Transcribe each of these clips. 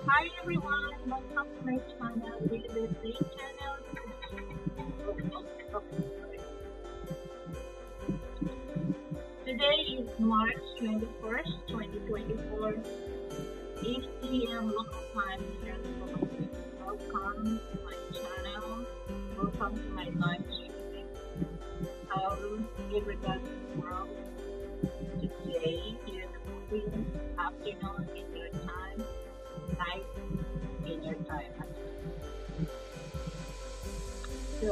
Hi everyone, welcome to my channel, lilivethtatechannel. Today is March 21st, 2024, 8 p.m. local time here in the Philippines. Welcome to my channel. Welcome to my live streaming. How everybody in the world today here in the Philippines, afternoon in your time, night in your time. So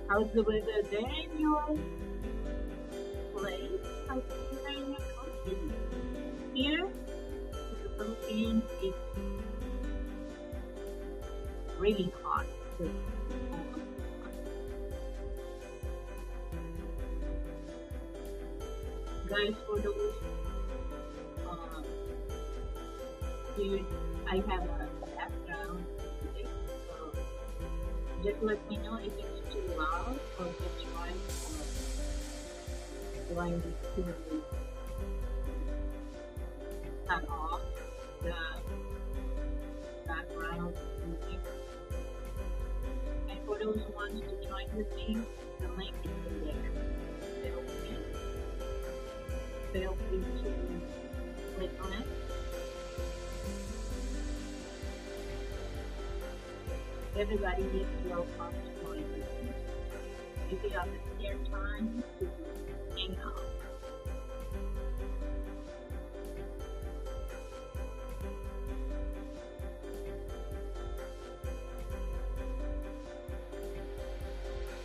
how's the weather there in your place? How's the weather in your country? Here in the Philippines, it's really hot. Guys, for those here, I have a background music, so just let me know if it's too loud or just right, or do I need to cut off the background music. And for those who want to join with me, the link is in there. Feel free to click on it. Everybody is welcome to join with me. If you have a spare time to hang out.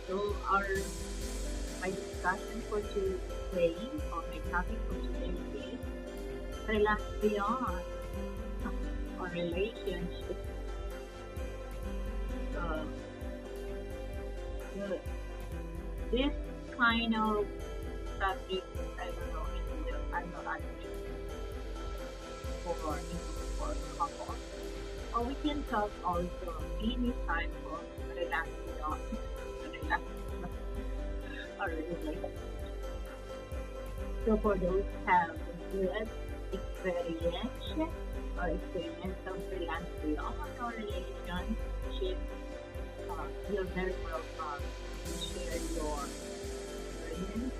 So my discussion for today, or my topic for today is relación or relationship. This kind of topic, I don't know, I'm not for couples. Or we can talk also any type of relación or relationship. So for those who have good experience or experience of relación or relationship, you're very welcome to share your experience,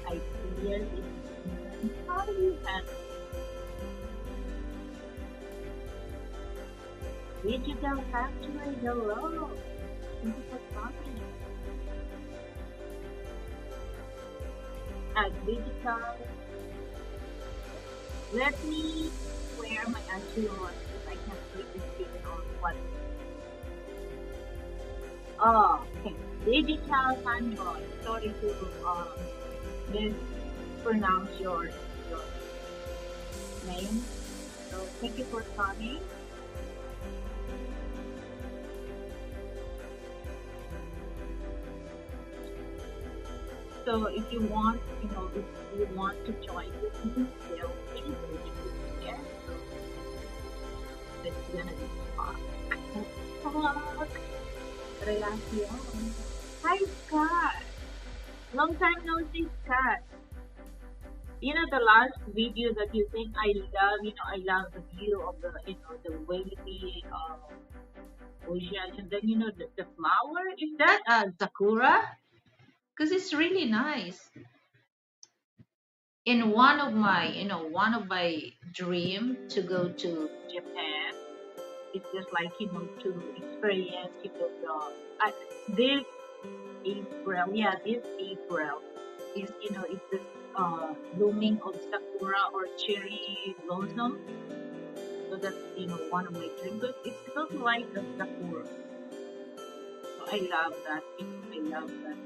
ideas, and how do you handle digital factory? Hello, thank you for coming. Digital. Let me wear my actual one because I can't click this button on what. Oh, okay. Digital Manual. Sorry to mispronounce your name. So thank you for coming. So if you want, if you want to join with me, feel free to get. So it's gonna be fun. Talk. Relación. Hi, Scott. Long time no see, Scott. The last video that you think I love, I love the view of the, the wavy ocean, and then, the flower. Is that sakura? Because it's really nice. In one of my dream to go to Japan, it's just like to experience this April. Yeah, this April is it's the blooming of sakura or cherry blossom. So that's one of my dreams. But it's not like a sakura. So I love that. I love that.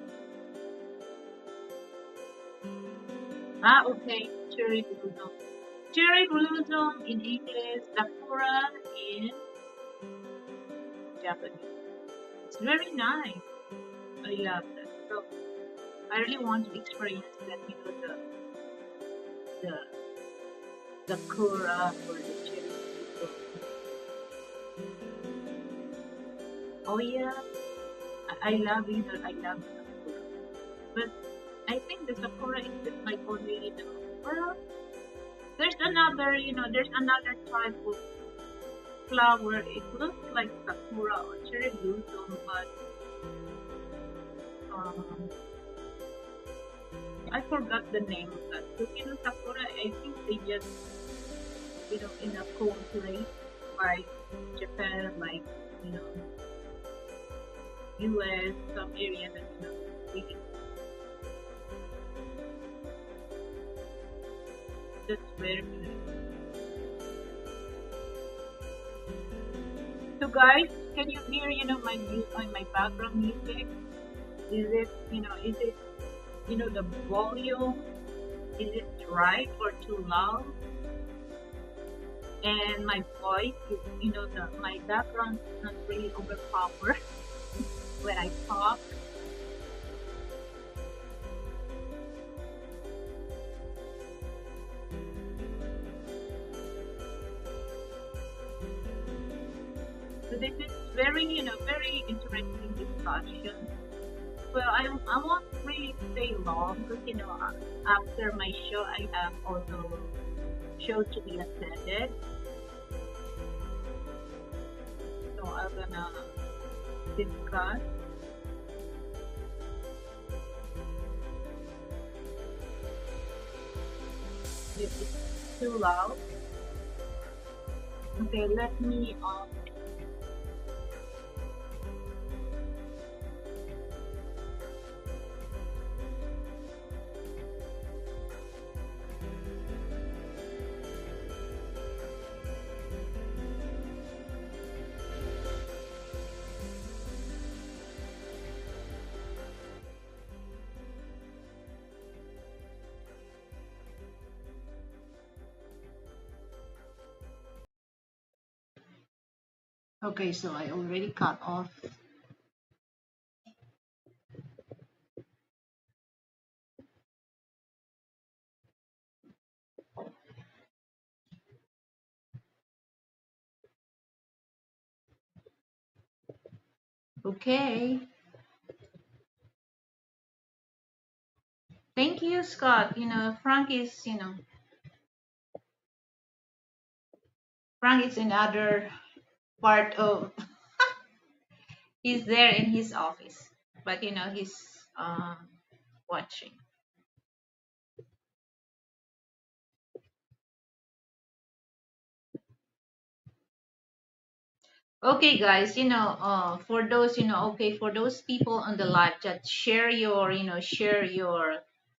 Ah, okay. Cherry blossom. Cherry blossom in English, sakura in Japanese. It's very nice. I love that. So I really want to experience that, the sakura or the cherry blossom. Oh yeah, I love it. I love sakura. But I think the sakura is just like only, well, there's another type of flower. It looks like sakura or cherry blossom, but um, I forgot the name of that. So, sakura, I think they just, in a cold place like Japan, like, you know, US, some areas that, really, that's very nice. So guys, can you hear, my my background music? Is it the volume? Is it right or too loud? And my voice is, my background is not really overpowered when I talk. So this is very, very interesting discussion. Well, I won't really stay long because, after my show, I have also show to be attended. So I'm gonna discuss. If it's too loud. Okay, let me Okay, so I already cut off. Okay. Thank you, Scott. Frank is another part of, he's there in his office, but he's watching. Okay, guys, for those people on the live chat, share your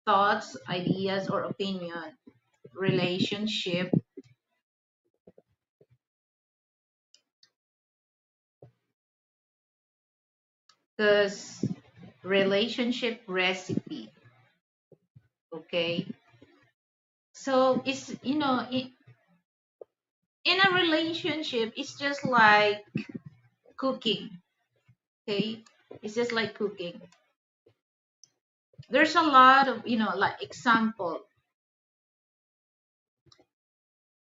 thoughts, ideas, or opinion, relationship, because relationship recipe, okay? So it's, in a relationship, it's just like cooking, okay? It's just like cooking. There's a lot of, like example,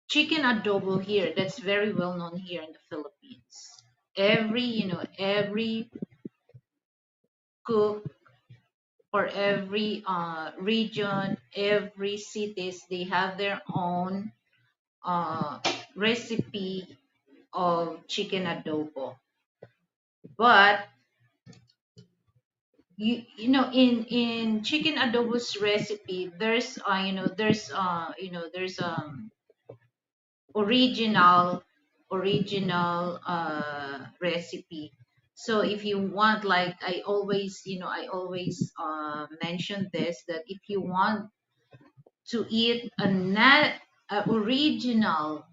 chicken adobo here, that's very well known here in the Philippines. Every cook or every region, every cities, they have their own uh, recipe of chicken adobo. But in chicken adobo's recipe, there's original recipe. So if you want, like, I always mention this, that if you want to eat a original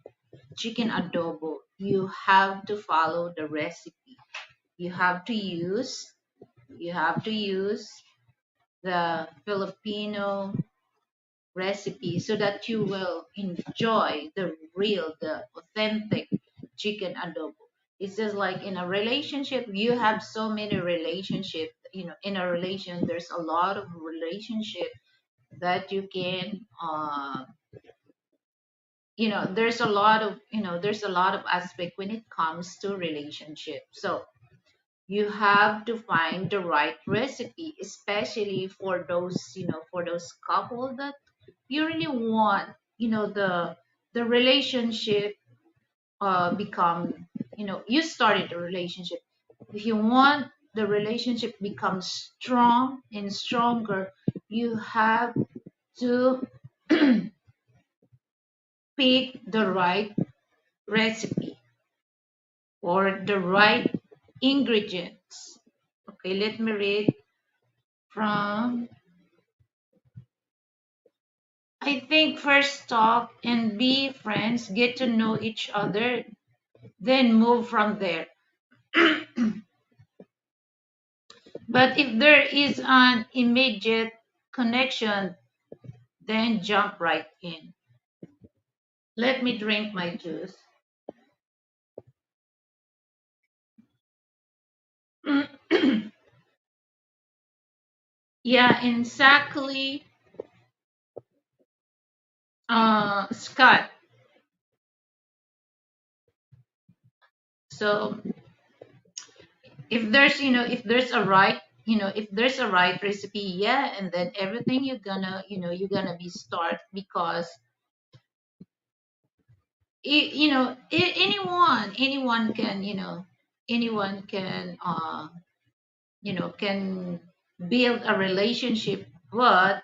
chicken adobo, you have to follow the recipe. You have to use you have to use the Filipino recipe so that you will enjoy the real, the authentic chicken adobo. It's just like in a relationship, you have so many relationships. In a relation, there's a lot of relationship that you can, there's a lot of aspect when it comes to relationship. So you have to find the right recipe, especially for those couple that you really want, the relationship become, you started a relationship. If you want the relationship become strong and stronger, you have to pick the right recipe or the right ingredients. Okay, let me read from, I think, first talk and be friends, get to know each other, then move from there. But if there is an immediate connection, then jump right in. Let me drink my juice. Yeah, exactly, Scott. So if there's a right recipe, yeah, and then everything you're gonna be start because anyone can build a relationship. But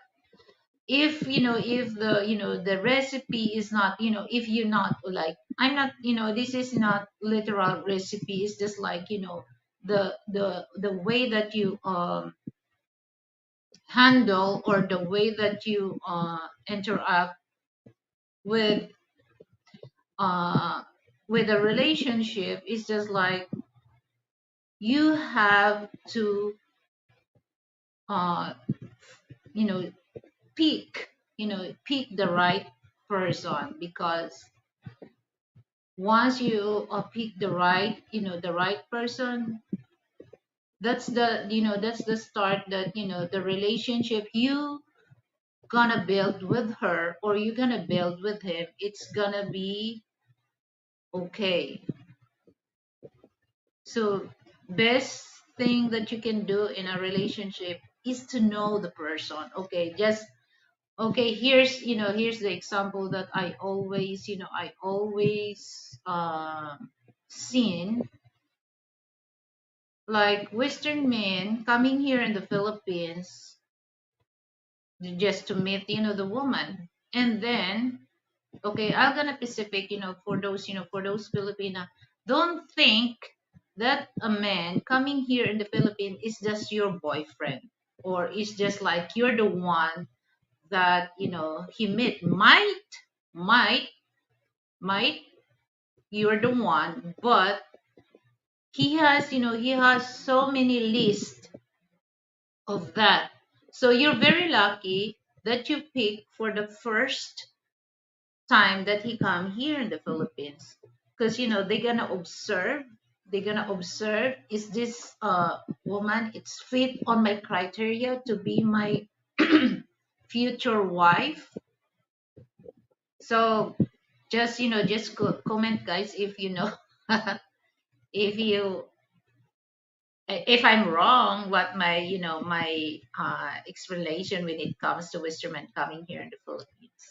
if the recipe is not, if you're not like, I'm not, this is not literal recipe. It's just like, the way that you handle, or the way that you interact with uh with a relationship is just like you have to uh you know pick the right person. Because once you pick the right person, that's the start, that the relationship you gonna build with her, or you gonna build with him, it's gonna be okay. So best thing that you can do in a relationship is to know the person. Okay, just okay, here's the example that I always seen, like Western men coming here in the Philippines just to meet the woman. And then, okay, I'm gonna specific, for those Filipina, don't think that a man coming here in the Philippines is just your boyfriend, or is just like you're the one that he met. Might you're the one, but he has so many lists of that. So you're very lucky that you pick for the first time that he come here in the Philippines, because they're gonna observe, is this woman, it's fit on my criteria to be my future wife. So just comment, guys, if you know if you if I'm wrong, what my explanation when it comes to Western men coming here in the Philippines.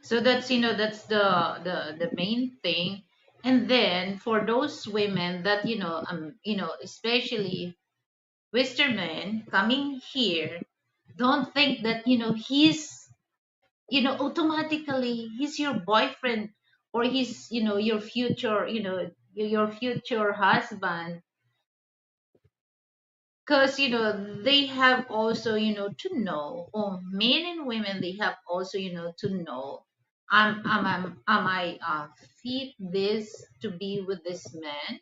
So that's the main thing. And then for those women that especially Western men coming here, don't think that he's automatically he's your boyfriend, or he's your future your future husband. Because they have also to know, or men and women, they have also to know, am I fit this to be with this man,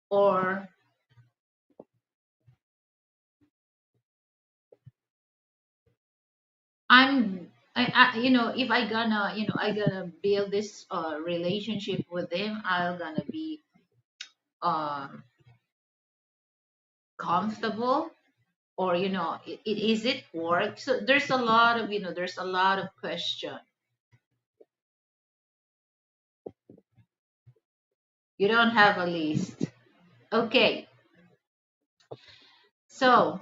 or you know, if I gonna, you know, I gonna build this relationship with him, I'll gonna be um comfortable, or you know, is it work? So there's a lot of, you know, there's a lot of question. You don't have a list. Okay, so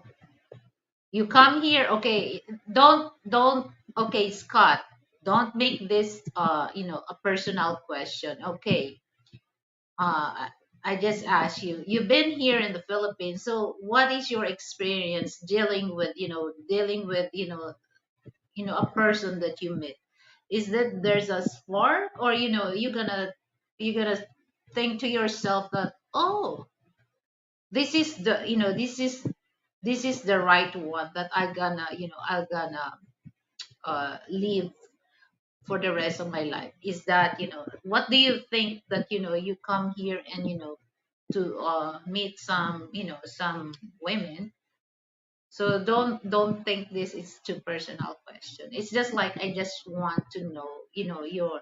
you come here. Okay, don't. Okay, Scott, don't make this you know, a personal question. Okay, uh I just asked you, you've been here in the Philippines, so what is your experience dealing with, you know, dealing with, you know, a person that you meet? Is that there's a spark, or you know, you're gonna think to yourself that, oh, this is the, you know, this is the right one that I gonna, you know, I gonna live for the rest of my life? Is that, you know, what do you think that, you know, you come here and, you know, to meet some, you know, some women? So don't think this is too personal question. It's just like I just want to know, you know, your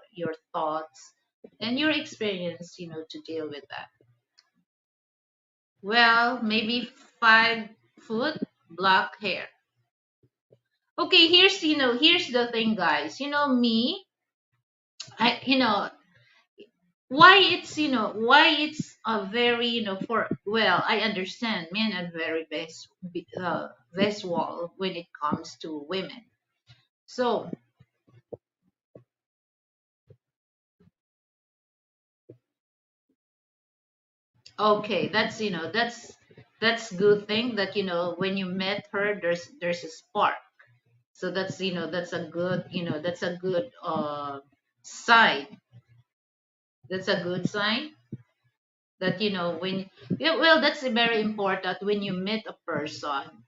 thoughts and your experience, you know, to deal with that. Well, maybe 5 foot, black hair. Okay, here's, you know, here's the thing, guys. You know me, I, you know, why it's, you know, why it's a very, you know, for, well, I understand men are very visual when it comes to women. So okay, that's, you know, that's good thing that, you know, when you met her, there's a spark. So that's, you know, that's a good, you know, that's a good sign. That's a good sign that, you know, when, yeah, well, that's very important. When you meet a person,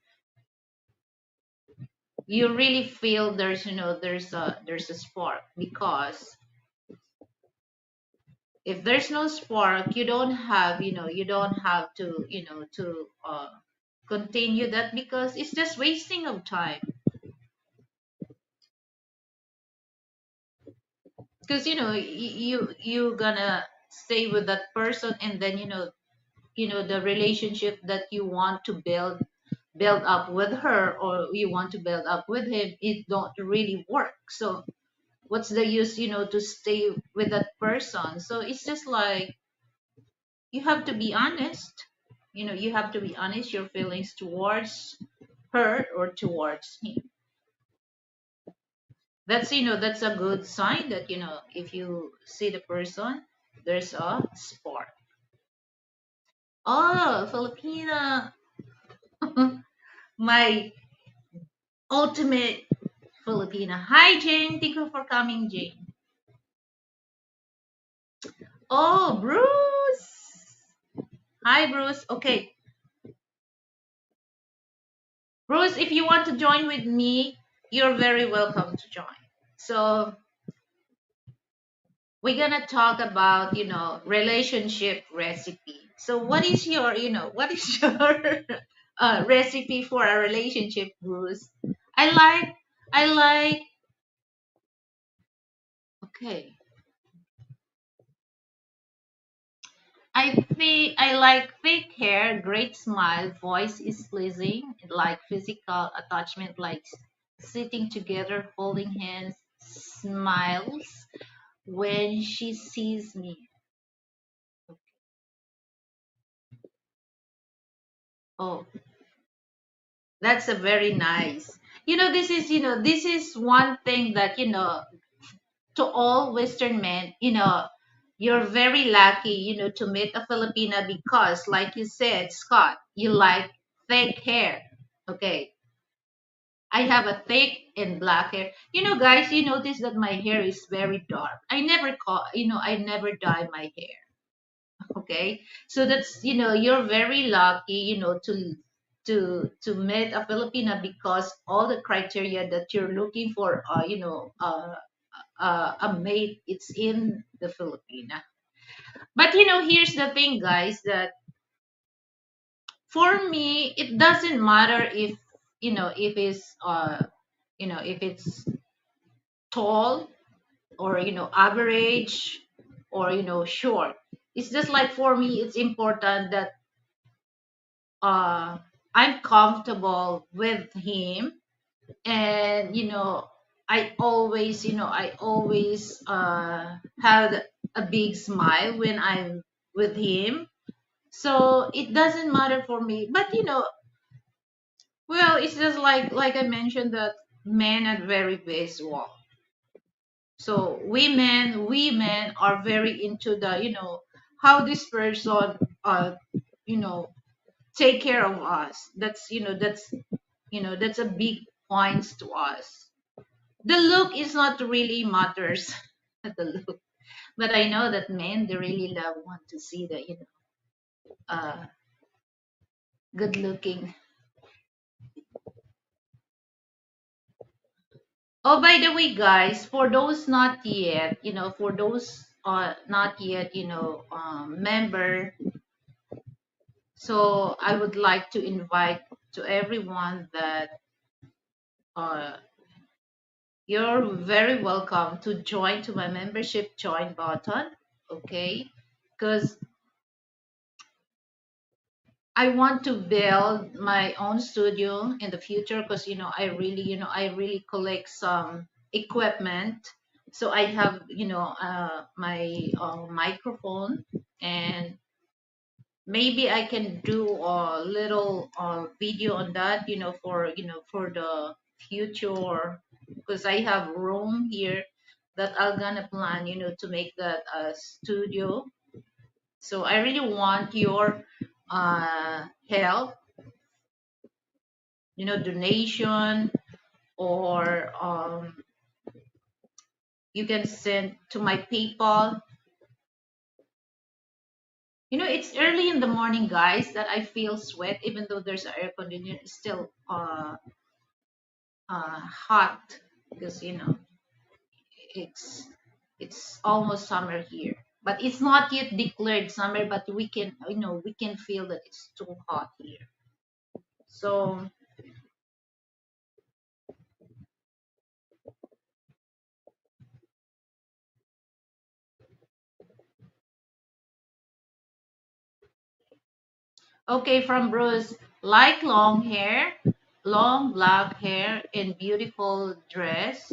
you really feel there's, you know, there's a spark, because if there's no spark, you don't have, you know, you don't have to, you know, to continue that, because it's just wasting of time. Because you know, you gonna stay with that person, and then, you know, the relationship that you want to build up with her, or you want to build up with him, it don't really work. So what's the use, you know, to stay with that person? So it's just like you have to be honest. You know, you have to be honest your feelings towards her or towards him. That's, you know, that's a good sign that, you know, if you see the person, there's a spark. Oh, Filipina. My ultimate Filipina. Hi, Jane. Thank you for coming, Jane. Oh, Bruce. Hi, Bruce. Okay, Bruce, if you want to join with me, you're very welcome to join. So we're gonna talk about, you know, relationship recipe. So what is your, you know, what is your recipe for a relationship, Bruce? I like, I like. Okay, I think I like thick hair, great smile, voice is pleasing, like physical attachment, like sitting together, holding hands, smiles when she sees me. Oh, that's a very nice. You know, this is, you know, this is one thing that, you know, to all Western men, you know, you're very lucky, you know, to meet a Filipina, because, like you said, Scott, you like thick hair. Okay, I have a thick and black hair. You know, guys, you notice that my hair is very dark. I never call, you know, I never dye my hair. Okay, so that's, you know, you're very lucky, you know, to meet a Filipina, because all the criteria that you're looking for, a mate, it's in the Filipina. But you know, here's the thing, guys, that for me, it doesn't matter if, you know, if it's if it's tall or average or short. It's just like for me it's important that I'm comfortable with him, and I always had a big smile when I'm with him. So it doesn't matter for me, but well, it's just like I mentioned that men are very visual. So women are very into the how this person you know take care of us. That's a big points to us. The look is not really matters. The look, but I know that men, they really love want to see the uh good looking. Oh, by the way, guys, for those not yet, for those not yet, member, so I would like to invite to everyone that uh, you're very welcome to join to my membership join button, okay? Because I want to build my own studio in the future because I really collect some equipment. So I have my microphone, and maybe I can do a little video on that for the future, because I have room here that I'm gonna plan to make that a studio. So I really want your help, donation, or you can send to my PayPal. It's early in the morning, guys, that I feel sweat, even though there's an air conditioner. It's still hot because it's it's almost summer here, but it's not yet declared summer. But we can feel that it's too hot here. So okay, from Bruce, like long black hair and beautiful dress,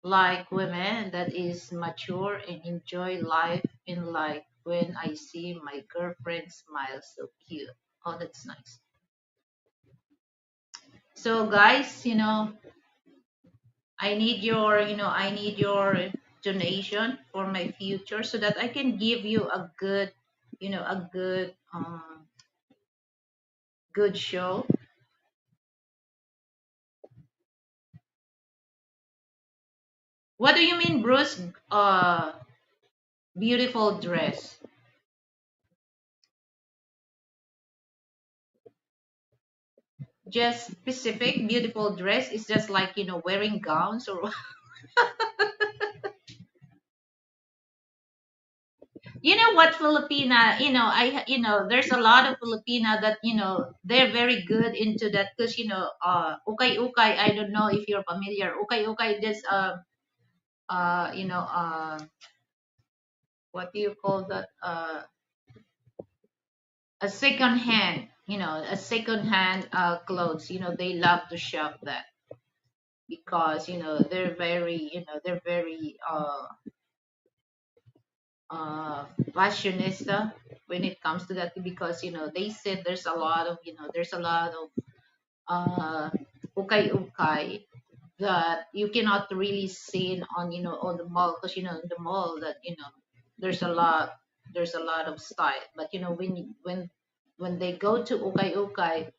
like women that is mature and enjoy life in life. When I see my girlfriend smile so cute. Oh, that's nice. So guys, I need your donation for my future so that I can give you a good show. What do you mean, Bruce? Beautiful dress. Just specific beautiful dress is just like wearing gowns or what Filipina, there's a lot of Filipina that they're very good into that because ukay ukay, I don't know if you're familiar. Ukay ukay, this what do you call that, a second hand clothes. They love to shop that because they're very uh fashionista when it comes to that, because they said there's a lot of uh ukay ukay that you cannot really see on the mall, because in the mall that there's a lot there's a lot of style. But when they go to ukay ukay,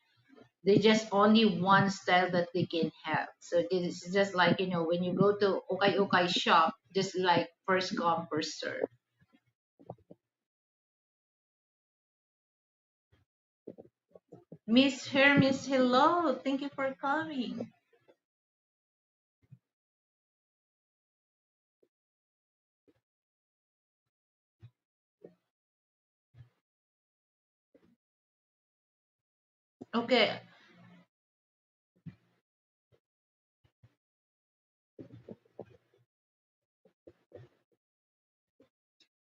they just only one style that they can have. So this is just like when you go to ukay ukay shop, just like first come first serve. Miss Hermes, hello, thank you for coming. Okay.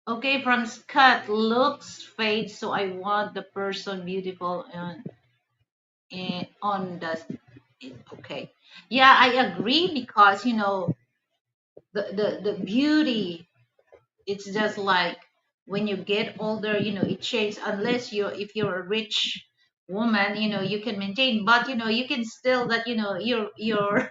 Okay, from Scott, looks fade, so I want the person beautiful and on the. Okay, yeah, I agree because the beauty. It's just like when you get older, it changes unless you if you're a rich woman, you can maintain, but you can still that your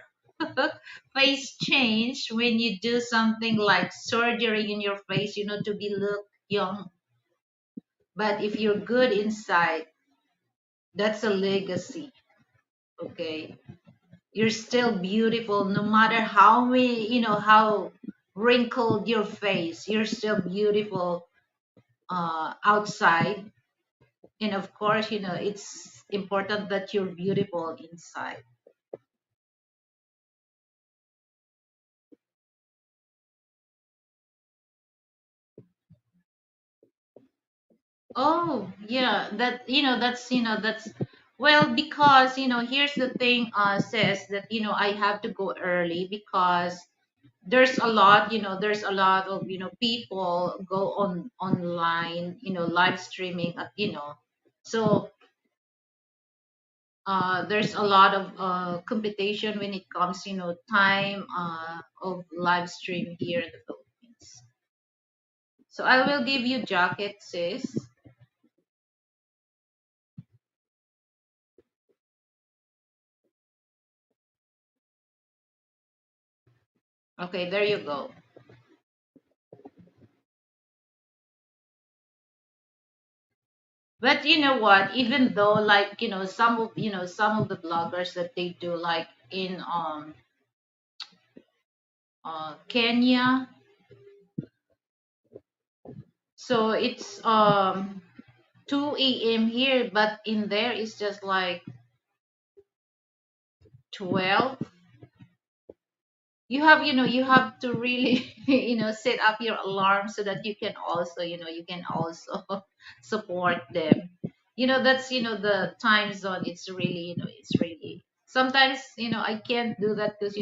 face change when you do something like surgery in your face, to be look young. But if you're good inside, that's a legacy. Okay, you're still beautiful no matter how many, how wrinkled your face, you're still beautiful outside. And of course, it's important that you're beautiful inside. Oh, yeah, that's well, because here's the thing, says that I have to go early because there's a lot of people go online, live streaming, so there's a lot of competition when it comes, time of live stream here in the Philippines. So I will give you jacket, sis. Okay, there you go. But you know what? Even though, like, some of the bloggers that they do, like in Kenya, so it's 2 a.m. here, but in there it's just like 12. You have to really set up your alarm so that you can also support them. That's the time zone. It's really sometimes I can't do that because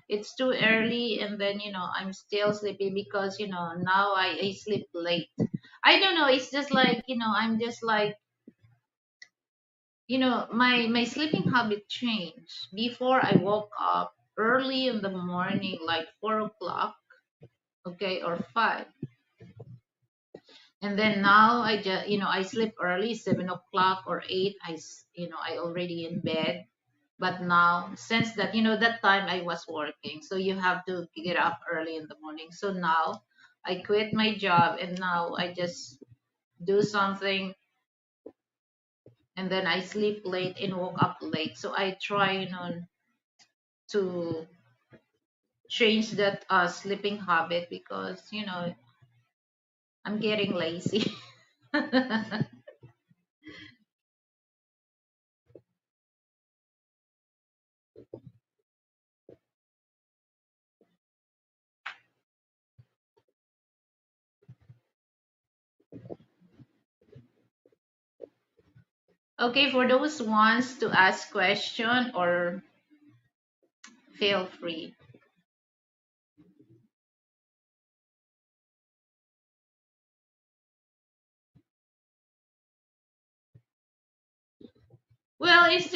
it's too early, and then I'm still sleepy because now I sleep late. I don't know, it's just like I'm just like my sleeping habit changed. Before, I woke up early in the morning, like 4 o'clock, okay, or 5. And then now I just, I sleep early, 7 o'clock or 8. I already in bed. But now, since that, that time I was working, so you have to get up early in the morning. So now I quit my job, and now I just do something, and then I sleep late and woke up late. So I try, to change that sleeping habit because I'm getting lazy. Okay, for those ones to ask question or feel free. Well, it's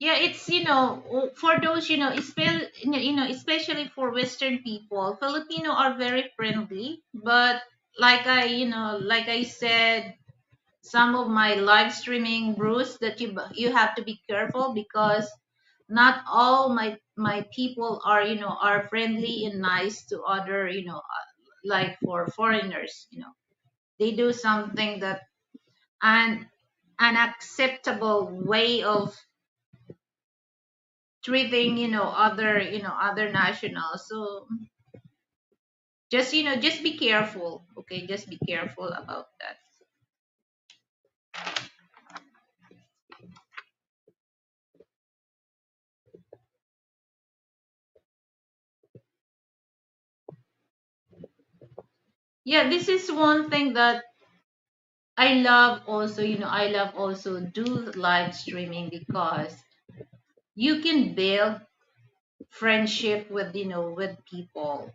yeah, it's for those especially for Western people, Filipino are very friendly, but like I said, some of my live streaming, Bruce, that you have to be careful because not all my people are friendly and nice to other, like for foreigners. They do something that an unacceptable way of treating other nationals. So just be careful. Okay, just be careful about that. Yeah, this is one thing that I love also do live streaming because you can build friendship with people.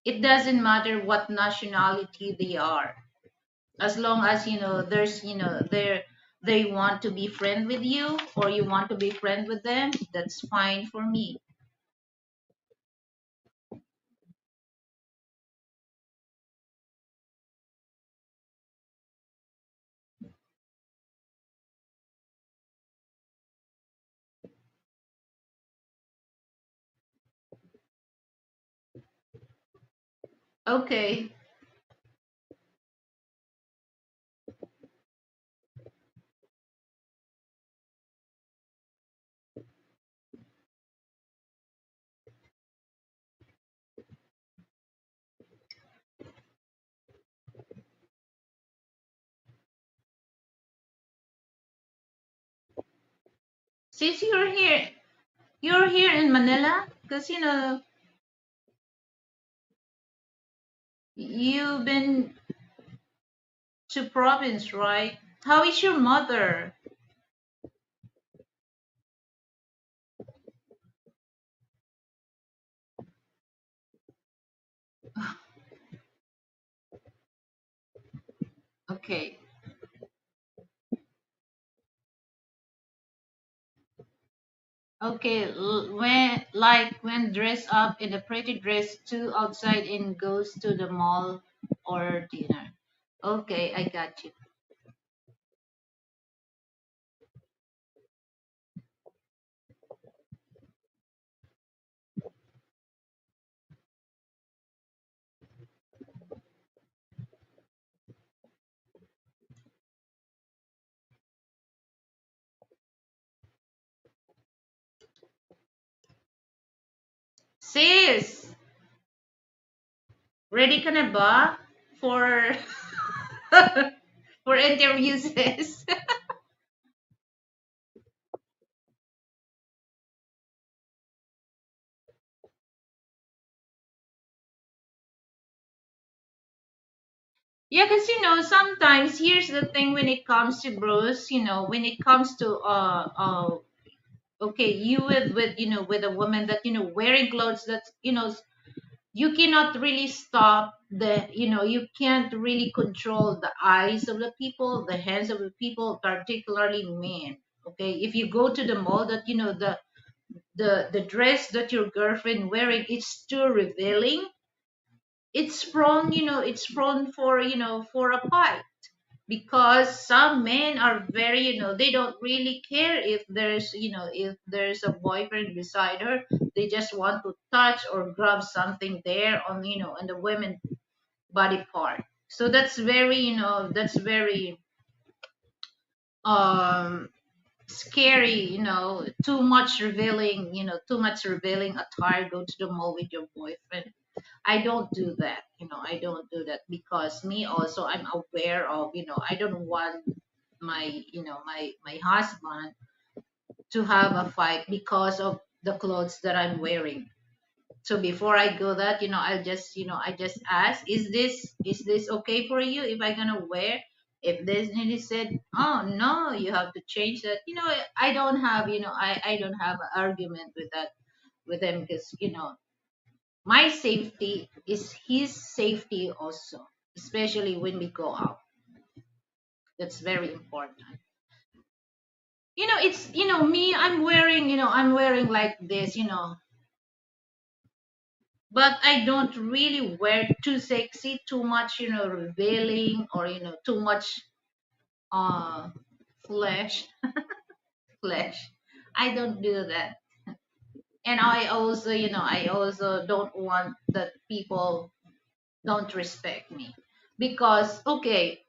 It doesn't matter what nationality they are, as long as there's they want to be friend with you, or you want to be friend with them, that's fine for me. Okay. Since you're here in Manila, because you've been to province, right? How is your mother? Okay. Okay, when dress up in a pretty dress to outside and goes to the mall or dinner. Okay, I got you. Sis, ready ka na ba for for interview, sis? Yeah, because sometimes here's the thing when it comes to bros, when it comes to okay, you with with a woman that wearing clothes that you cannot really stop you can't really control the eyes of the people, the hands of the people, particularly men. Okay, if you go to the mall, that the dress that your girlfriend wearing, it's too revealing, it's prone for for a fight, because some men are very they don't really care if there's if there's a boyfriend beside her. They just want to touch or grab something there on on the women body part. So that's very that's very um scary, too much revealing, too much revealing attire, go to the mall with your boyfriend. I don't do that. I don't do that, because me also, I'm aware of, I don't want my, my husband to have a fight because of the clothes that I'm wearing. So before I go that, I just ask, is this okay for you if I'm gonna wear? If this, and he said, oh no, you have to change that. I don't have, I don't have an argument with that with him, because my safety is his safety also, especially when we go out. That's very important. It's me, I'm wearing like this, but I don't really wear too sexy, too much, revealing, or too much uh flesh, flesh. I don't do that. And I also don't want that people don't respect me, because okay,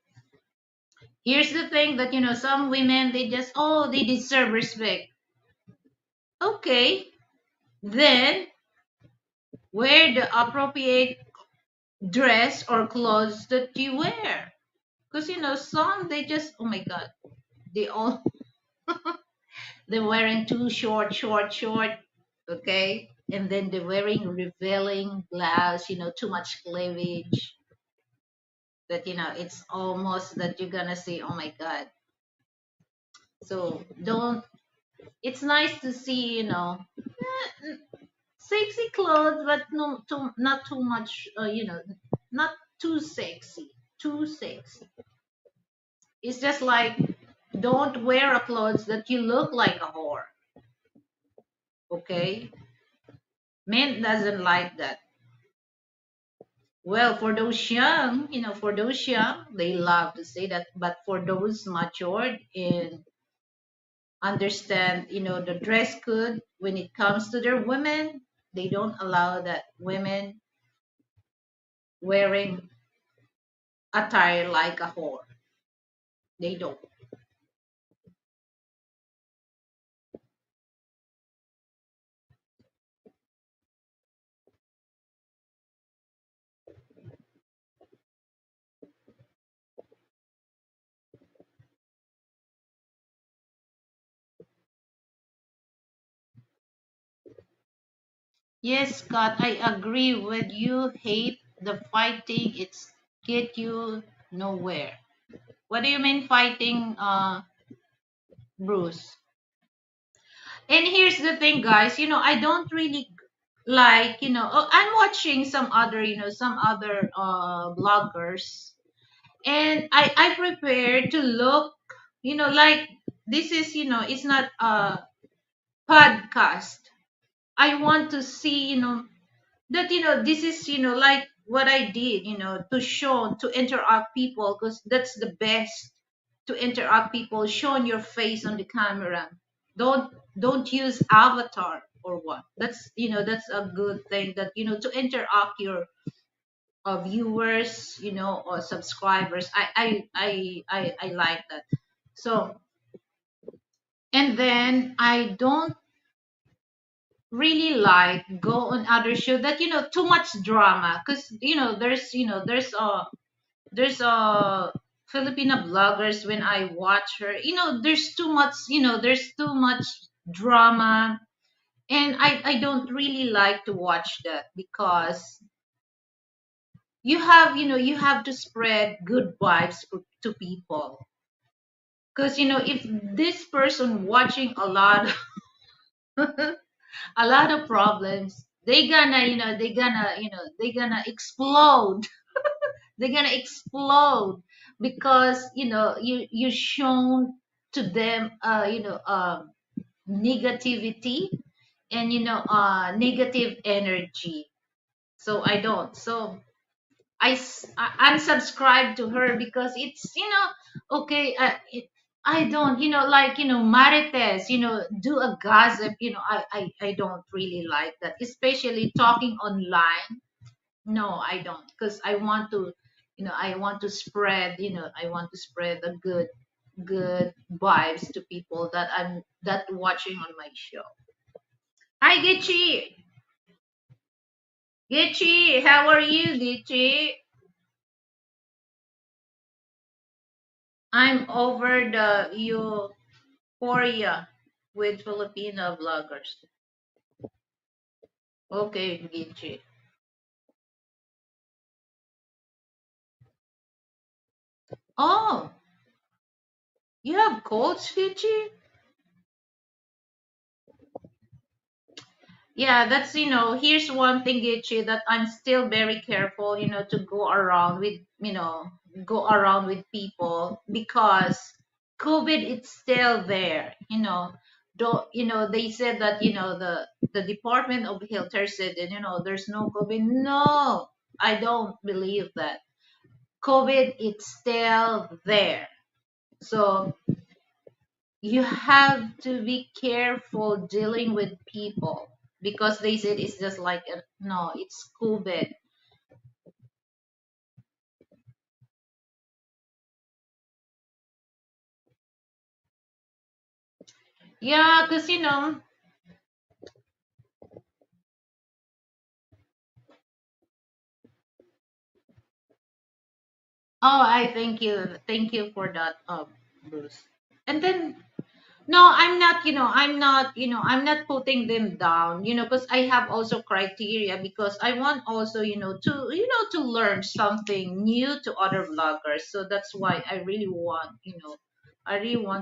here's the thing that some women, they just, oh, they deserve respect. Okay, then wear the appropriate dress or clothes that you wear. Because some, they just, oh my god, they all they're wearing too short, short, short. Okay, and then they're wearing revealing blouse, too much cleavage, that it's almost that you're gonna say, oh my god. So don't. It's nice to see, sexy clothes, but no, too, not too much. Not too sexy. Too sexy. It's just like don't wear a clothes that you look like a whore. Okay, men doesn't like that. Well, for those young, for those young, they love to say that. But for those matured and understand, the dress code when it comes to their women, they don't allow that women wearing attire like a whore. They don't. Yes, Scott, I agree with you. Hate the fighting. It's get you nowhere. What do you mean fighting, Bruce? And here's the thing, guys. I don't really like. I'm watching some other bloggers, and I prepare to look. Like this is, it's not a podcast. I want to see, that this is like what I did to show to interact people because that's the best to interact people showing your face on the camera. Don't use avatar or what. That's a good thing that to interact your viewers or subscribers. I like that. So, and then I don't really like go on other show that too much drama because there's Filipina bloggers. When I watch her, there's too much drama, and I don't really like to watch that because you have to spread good vibes to people because if this person watching a lot a lot of problems, they gonna explode. They're gonna explode because you shown to them negativity and negative energy. So I don't. So I unsubscribe to her because it's okay. I don't like marites do a gossip. I don't really like that, especially talking online. No, I don't, because I want to spread the good vibes to people that watching on my show. Hi, Gichi. Gichi, how are you, Gichi? I'm over the euphoria with Filipino vloggers. Okay, Gichi. Oh, you have coach, Gichi? Yeah, that's here's one thing, Gichi, that I'm still very careful, to go around with people because COVID it's still there. Don't they said that the Department of Health said that there's no COVID. No, I don't believe that. COVID it's still there. So you have to be careful dealing with people because they said it's just like no, it's COVID. Yeah, because oh, I thank you for that, Bruce. And then no, I'm not putting them down, because I have also criteria because I want also to learn something new to other vloggers. So that's why I really want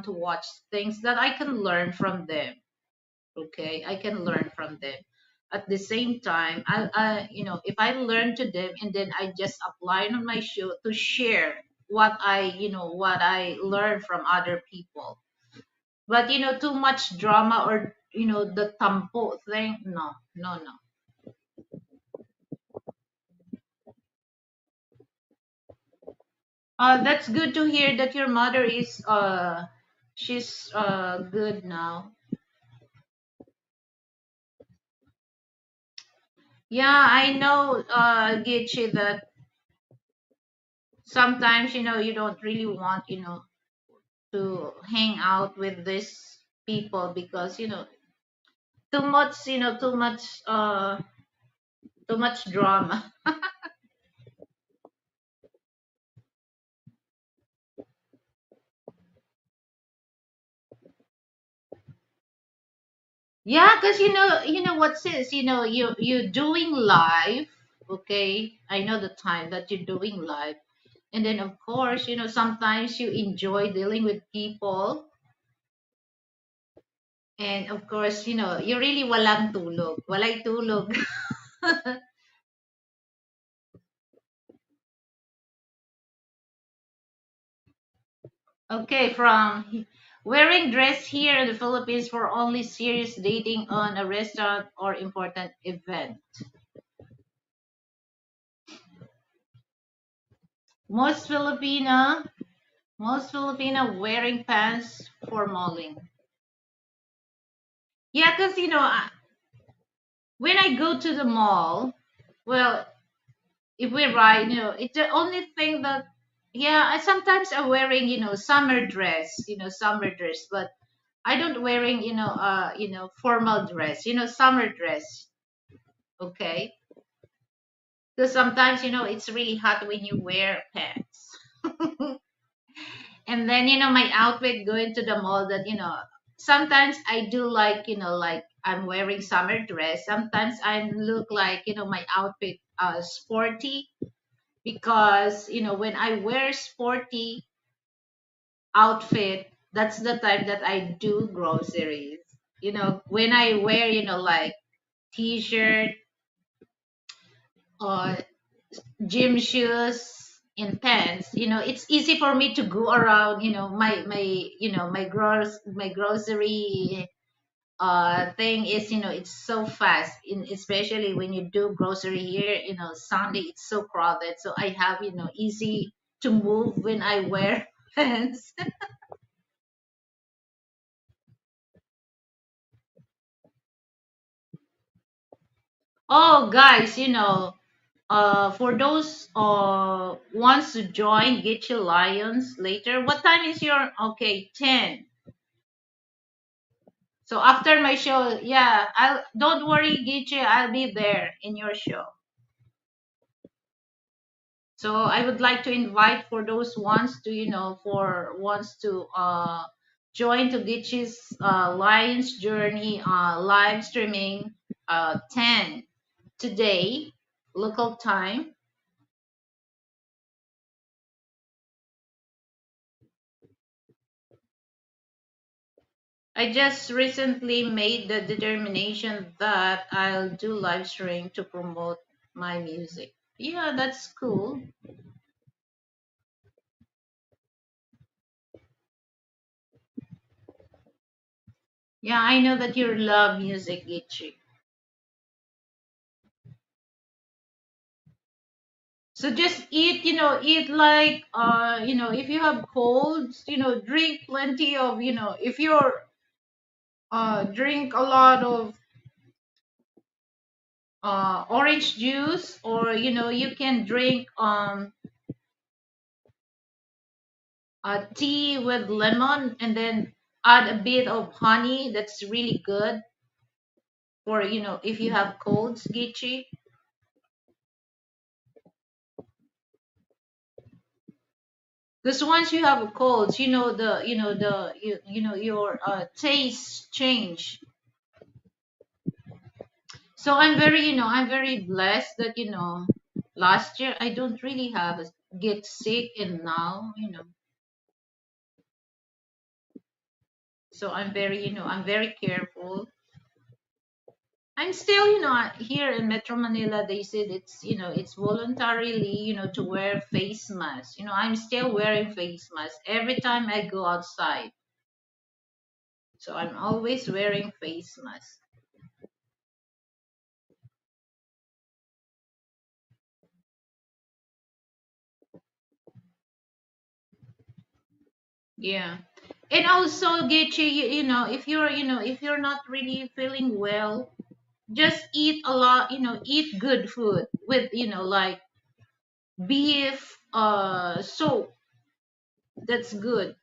to watch things that I can learn from them. Okay, I can learn from them. at the same time, if I learn to them and then I just apply it on my show to share what I learn from other people. But too much drama, or the tampo thing. No, no, no. That's good to hear that your mother is she's good now. Yeah, I know, Gitchi, that sometimes you don't really want to hang out with these people because too much drama. Yeah, because you know what, sis, you're doing live. Okay, I know the time that you're doing live, and then of course sometimes you enjoy dealing with people, and of course you really walang tulog, walay tulog. Okay, from wearing dress here in the Philippines for only serious dating on a restaurant or important event. Most Filipina, most Filipina wearing pants for malling. Yeah, because when I go to the mall, well, if we ride, it's the only thing that, yeah, I sometimes are wearing, summer dress, but I don't wearing, formal dress, summer dress. Okay. Because sometimes, it's really hot when you wear pants. And then, my outfit going to the mall that, sometimes I do like, like I'm wearing summer dress. Sometimes I look like, my outfit sporty because, when I wear sporty outfit, that's the time that I do groceries. When I wear, like t-shirt or gym shoes and pants, it's easy for me to go around, my grocery thing is, it's so fast especially when you do grocery here, Sunday it's so crowded, so I have, easy to move when I wear pants. Oh guys, for those wants to join Get Your Lions later, what time is your, okay, 10. So after my show, yeah, I'll don't worry, Giche, I'll be there in your show. So I would like to invite for those wants to, join to Giche's Lions Journey live streaming 10 today, local time. I just recently made the determination that I'll do live stream to promote my music. Yeah, that's cool. Yeah, I know that you love music, Gitchi. So just eat, eat like, if you have colds, drink plenty of, if you're drink a lot of orange juice, or you can drink tea with lemon and then add a bit of honey. That's really good for, if you have colds, Gitchi. Because once you have a cold, your taste change. So I'm very blessed that, last year I don't really have get sick, and now, so I'm very careful. I'm still, here in Metro Manila, they said it's voluntarily, to wear face mask. I'm still wearing face mask every time I go outside. So I'm always wearing face mask. Yeah. And also, Gichi, if you're not really feeling well, just eat a lot, eat good food with, like beef, soap. That's good.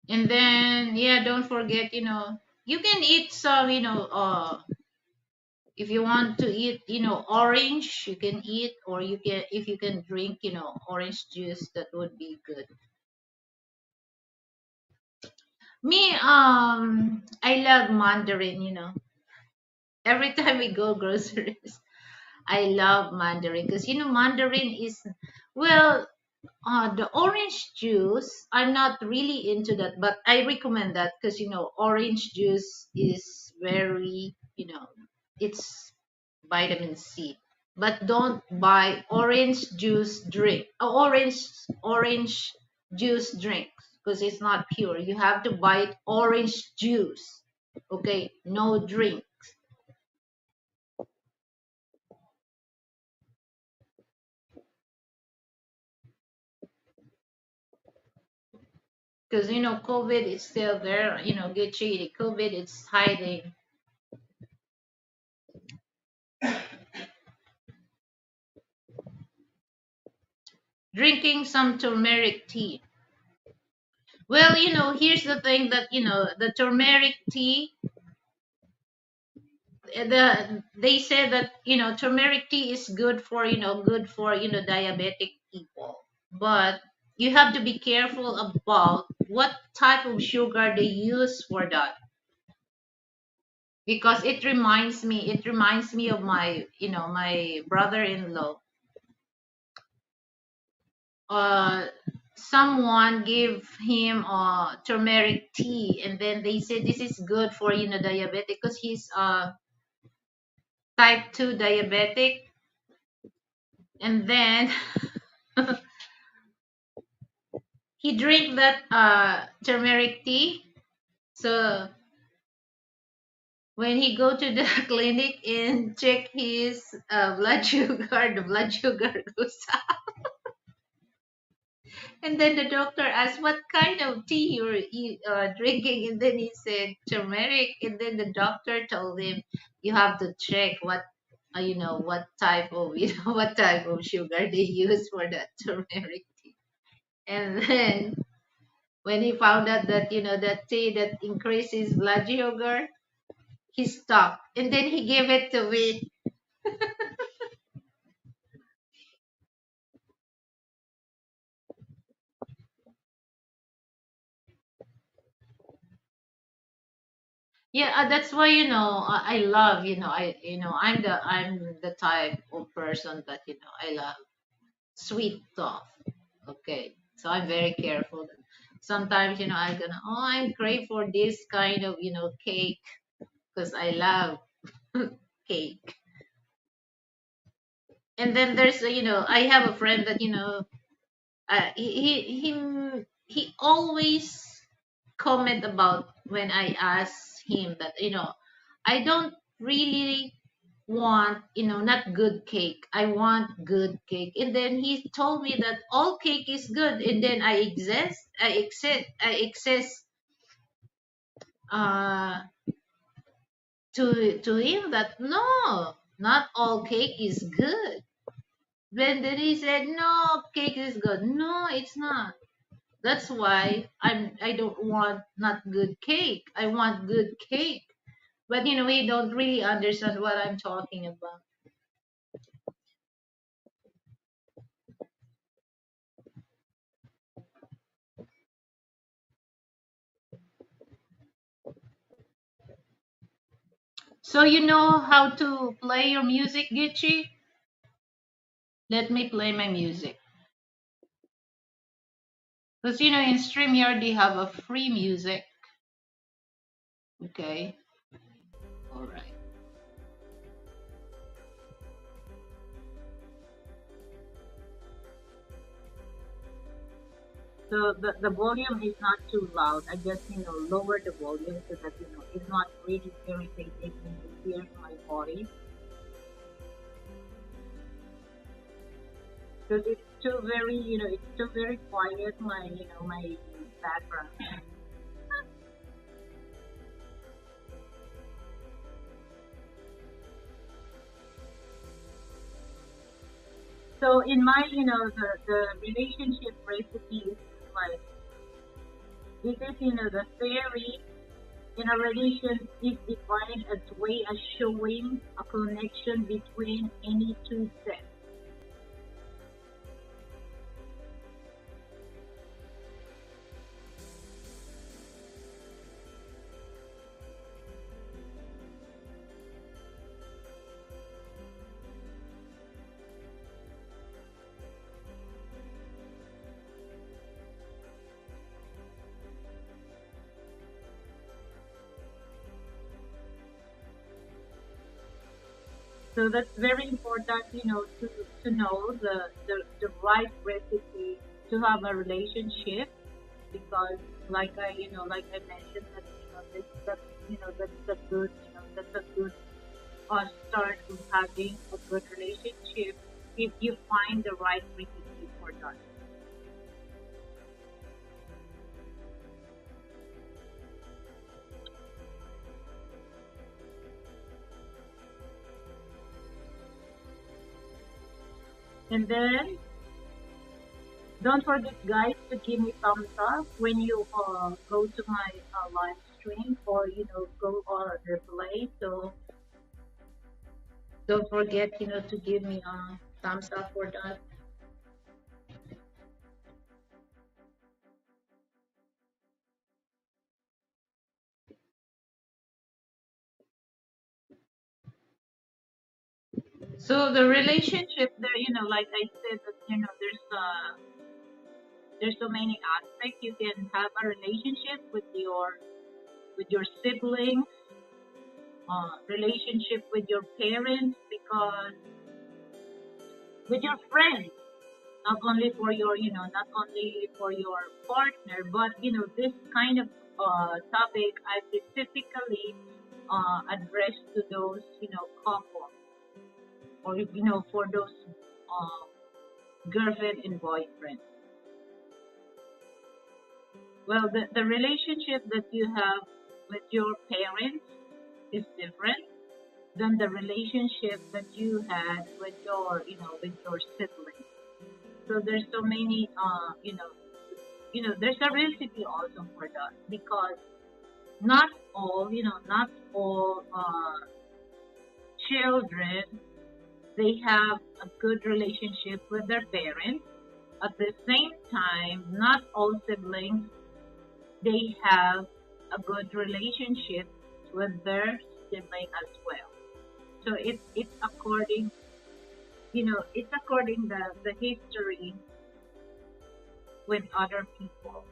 And then, yeah, don't forget, you can eat some, if you want to eat, orange, you can eat, or if you can drink, orange juice, that would be good. Me, I love mandarin, every time we go groceries. I love mandarin because mandarin is, well, the orange juice. I'm not really into that, but I recommend that because orange juice is very, it's vitamin C. But don't buy orange juice drink, orange juice drinks because it's not pure. You have to buy orange juice. Okay, no drink. Because COVID is still there. Get treated. COVID is hiding. Drinking some turmeric tea. Well, here's the thing that the turmeric tea. They say that turmeric tea is good for diabetic people, but you have to be careful about what type of sugar they use for that because it reminds me of my brother-in-law. uh Someone gave him turmeric tea, and then they said this is good for diabetic because he's type 2 diabetic. And then he drank that turmeric tea. So when he go to the clinic and check his blood sugar, the blood sugar goes up. And then the doctor asked, "What kind of tea you're drinking?" And then he said, "Turmeric." And then the doctor told him, "You have to check what type of what type of sugar they use for that turmeric tea." And then when he found out that that tea that increases blood sugar, he stopped. And then he gave it to me. Yeah, that's why I love I'm the type of person that I love sweet stuff. Okay, so I'm very careful. Sometimes I'm gonna, I'm crave for this kind of cake because I love cake. And then there's I have a friend that he always comment about when I ask him that I don't really want not good cake. I want good cake. And then he told me that all cake is good. And then I access uh to him that no, not all cake is good. Then he said no, cake is good. No, it's not. That's why I don't want not good cake. I want good cake. But we don't really understand what I'm talking about. So you know how to play your music, Gichi? Let me play my music. Because in StreamYard they have a free music. Okay. All right. So the volume is not too loud. I just lower the volume so that it's not really irritating when you hear my voice. Because it's still very it's still very quiet. My background. So in my the relationship recipe is like this is the theory in a relation is defined as way of showing a connection between any two sets. So that's very important, to know the right recipe to have a relationship because like I mentioned that that's a good that's a good start to having a good relationship if you find the right recipe for that. And then don't forget, guys, to give me thumbs up when you go to my live stream or go replay. So don't forget, to give me a thumbs up for that. So the relationship there, like I said, that there's so many aspects you can have a relationship with your siblings, relationship with your parents, because with your friends, not only for your not only for your partner, but this kind of topic I specifically address to those couple or for those girlfriend and boyfriend. Well, the relationship that you have with your parents is different than the relationship that you had with your with your siblings. So there's so many there's a recipe also for that because not all children they have a good relationship with their parents. At the same time, not all siblings they have a good relationship with their sibling as well. So it's according it's according the history with other people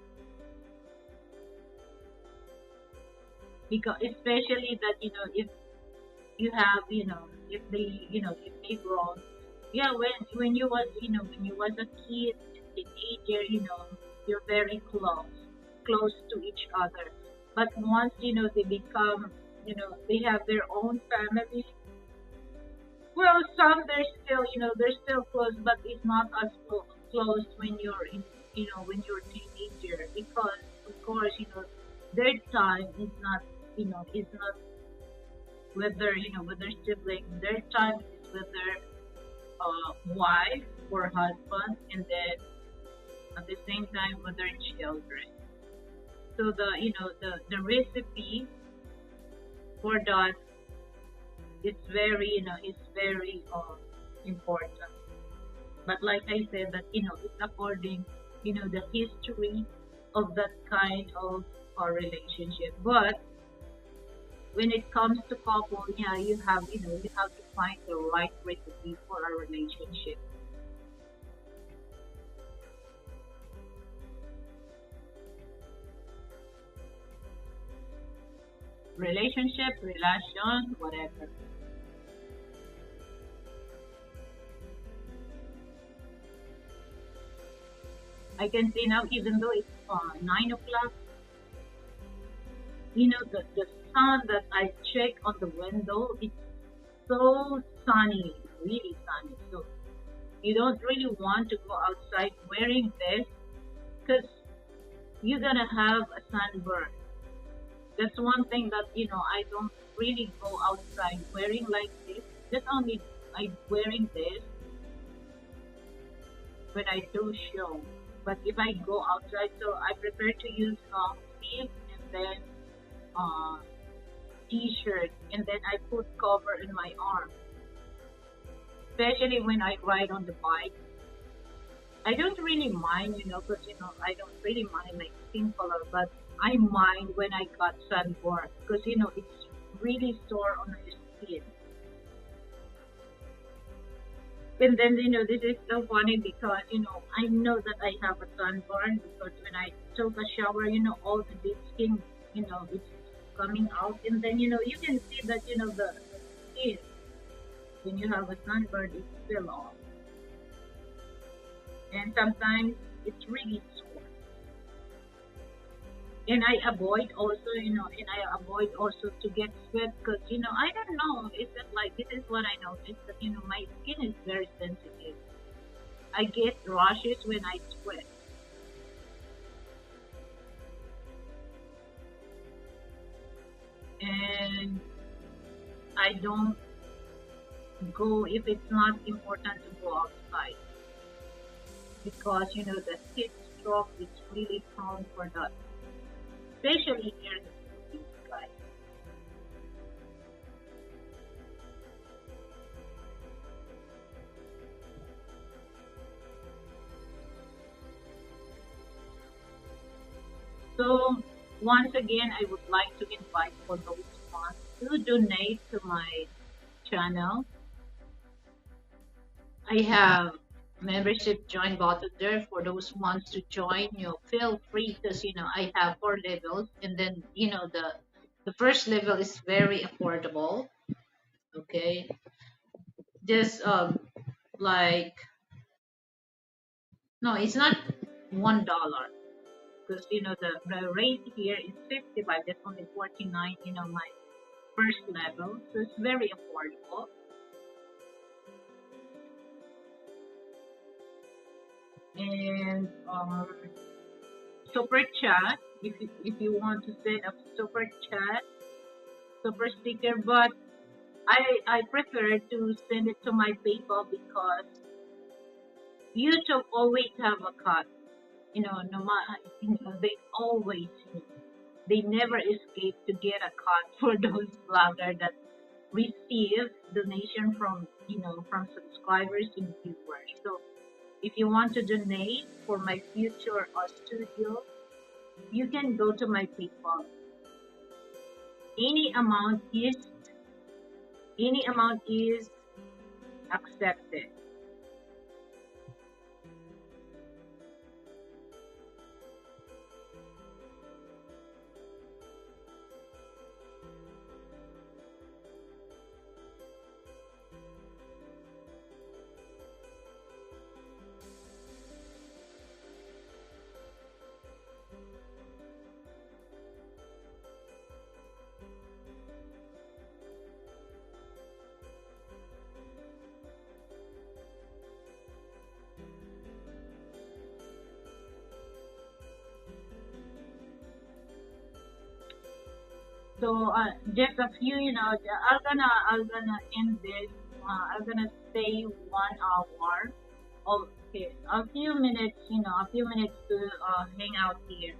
because especially that if you have if they if they grown yeah when you was when you was a kid teenager you're very close to each other but once they become they have their own family. Well, some they're still close, but it's not as close when you're in when you're a teenager because of course their time is not is not with their with their siblings. Their time is with their wife or husband, and then at the same time with their children. So the recipe for that is very it's very important. But like I said, that it's according the history of that kind of relationship. But when it comes to couple, yeah, you have to find the right recipe for a relationship. relationship, relation, whatever. I can see now, even though it's 9 o'clock, the sun that I check on the window, it's so sunny, really sunny. So you don't really want to go outside wearing this because you're gonna have a sunburn. That's one thing that I don't really go outside wearing like this. Just only I wearing this when I do show. But if I go outside, so I prefer to use long sleeve and then uh, t-shirt, and then I put cover in my arm, especially when I ride on the bike. I don't really mind, because I don't really mind my skin color, but I mind when I got sunburn because it's really sore on your skin. And then this is so funny because I know that I have a sunburn because when I took a shower, all the dead skin, it's coming out, and then you can see that the skin when you have a sunburn is still off, and sometimes it's really sore. And I avoid also, to get sweat because I don't know. It's just like this is what I noticed that my skin is very sensitive. I get rashes when I sweat. And I don't go if it's not important to go outside because the heat stroke is really prone for that, especially here in the Philippines, guys. So once again, I would like to invite for those who want to donate to my channel. I have membership join button there for those who wants to join. Feel free because I have 4 levels, and then the first level is very affordable. Okay, just like no, it's not $1 because the rate here is 55. That's only 49. My first level, so it's very affordable. And super chat, if you want to send a super chat, super sticker, but I prefer to send it to my PayPal because YouTube always have a cut. No matter, they always, they never escape to get a cut for those bloggers that receive donation from subscribers and viewers. So if you want to donate for my future studio, you can go to my PayPal. Any amount is any amount is accepted. So just a few, I'm gonna end this. I'm gonna stay 1 hour. Okay, a few minutes, a few minutes to hang out here.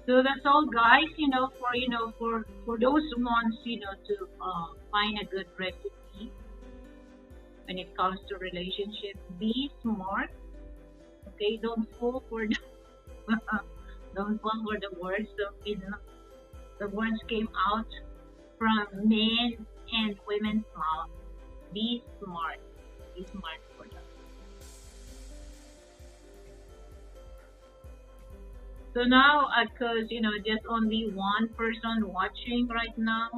So that's all, guys. For those who wants, to find a good recipe when it comes to relationship, be smart. Okay, don't fall for the don't fall for the words. So the words came out. from men and women's mouth. Be smart. Be smart for them. So now, because just only one person watching right now,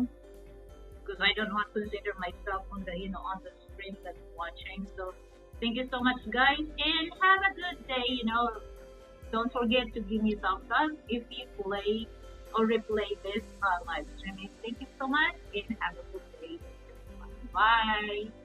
because I don't want to consider myself on the on the screen that's watching. So thank you so much, guys, and have a good day. Don't forget to give me a thumbs up if you play or replay this live streaming. Thank you so much, and have a good day. Bye.